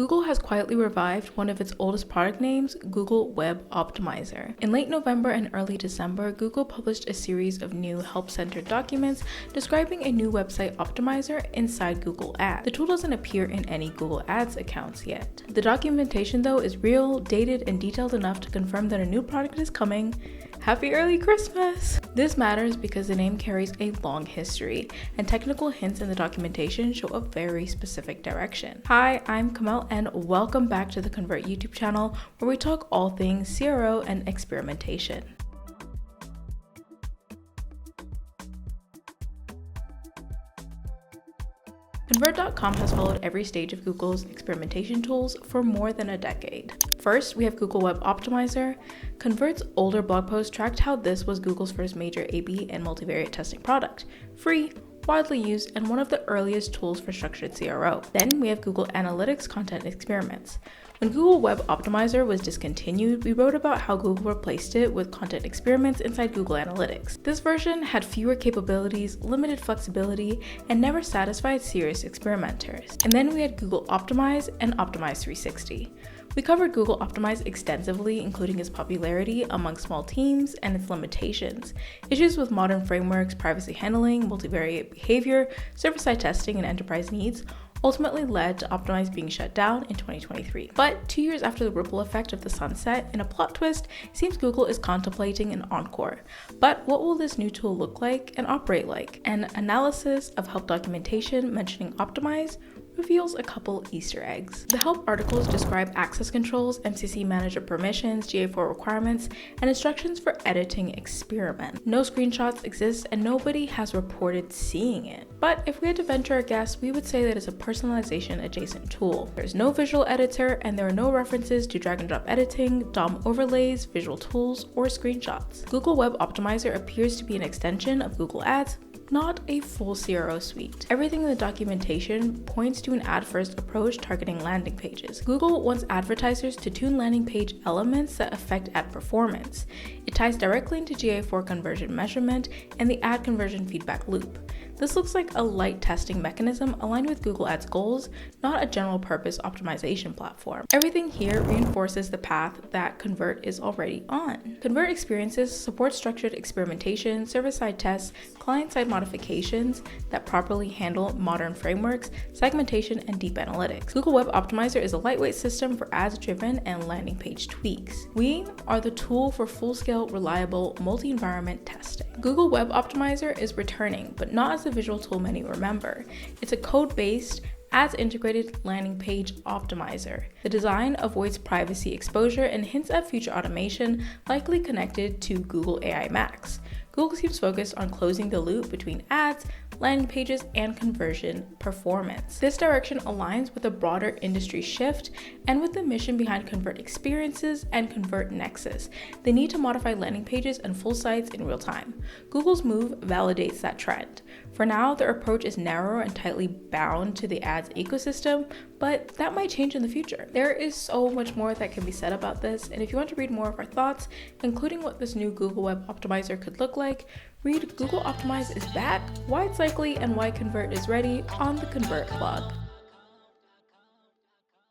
Google has quietly revived one of its oldest product names, Google Web Optimizer. In late November and early December, Google published a series of new help-centered documents describing a new website optimizer inside Google Ads. The tool doesn't appear in any Google Ads accounts yet. The documentation, though, is real, dated, and detailed enough to confirm that a new product is coming. Happy early Christmas! This matters because the name carries a long history, and technical hints in the documentation show a very specific direction. Hi, I'm Kamel, and welcome back to the Convert YouTube channel, where we talk all things CRO and experimentation. Convert.com has followed every stage of Google's experimentation tools for more than a decade. First, we have Google Web Optimizer. Convert's older blog post tracked how this was Google's first major A/B and multivariate testing product. Free, widely used, and one of the earliest tools for structured CRO. Then we have Google Analytics Content Experiments. When Google Web Optimizer was discontinued, we wrote about how Google replaced it with Content Experiments inside Google Analytics. This version had fewer capabilities, limited flexibility, and never satisfied serious experimenters. And then we had Google Optimize and Optimize 360. We covered Google Optimize extensively, including its popularity among small teams and its limitations, issues with modern frameworks, privacy handling, multivariate behavior, server-side testing, and enterprise needs, ultimately led to Optimize being shut down in 2023. But 2 years after the ripple effect of the sunset, in a plot twist, it seems Google is contemplating an encore. But what will this new tool look like and operate like? An analysis of help documentation mentioning Optimize reveals a couple Easter eggs. The help articles describe access controls, MCC manager permissions, GA4 requirements, and instructions for editing experiment. No screenshots exist and nobody has reported seeing it. But if we had to venture a guess, we would say that it's a personalization adjacent tool. There's no visual editor and there are no references to drag and drop editing, DOM overlays, visual tools, or screenshots. Google Web Optimizer appears to be an extension of Google Ads, not a full CRO suite. Everything in the documentation points to an ad-first approach targeting landing pages. Google wants advertisers to tune landing page elements that affect ad performance. It ties directly into GA4 conversion measurement and the ad conversion feedback loop. This looks like a light testing mechanism aligned with Google Ads goals, not a general purpose optimization platform. Everything here reinforces the path that Convert is already on. Convert Experiences support structured experimentation, server-side tests, client-side modifications that properly handle modern frameworks, segmentation, and deep analytics. Google Web Optimizer is a lightweight system for ads-driven and landing page tweaks. We are the tool for full-scale, reliable, multi-environment testing. Google Web Optimizer is returning, but not as a visual tool many remember. It's a code-based, ads-integrated landing page optimizer. The design avoids privacy exposure and hints at future automation, likely connected to Google AI Max. Google seems focused on closing the loop between ads, landing pages, and conversion performance. This direction aligns with a broader industry shift and with the mission behind Convert Experiences and Convert Nexus. They need to modify landing pages and full sites in real time. Google's move validates that trend. For now, their approach is narrow and tightly bound to the ads ecosystem, but that might change in the future. There is so much more that can be said about this, and if you want to read more of our thoughts, including what this new Google Web Optimizer could look like, read Google Optimize is back, why it's likely, and why Convert is ready on the Convert blog.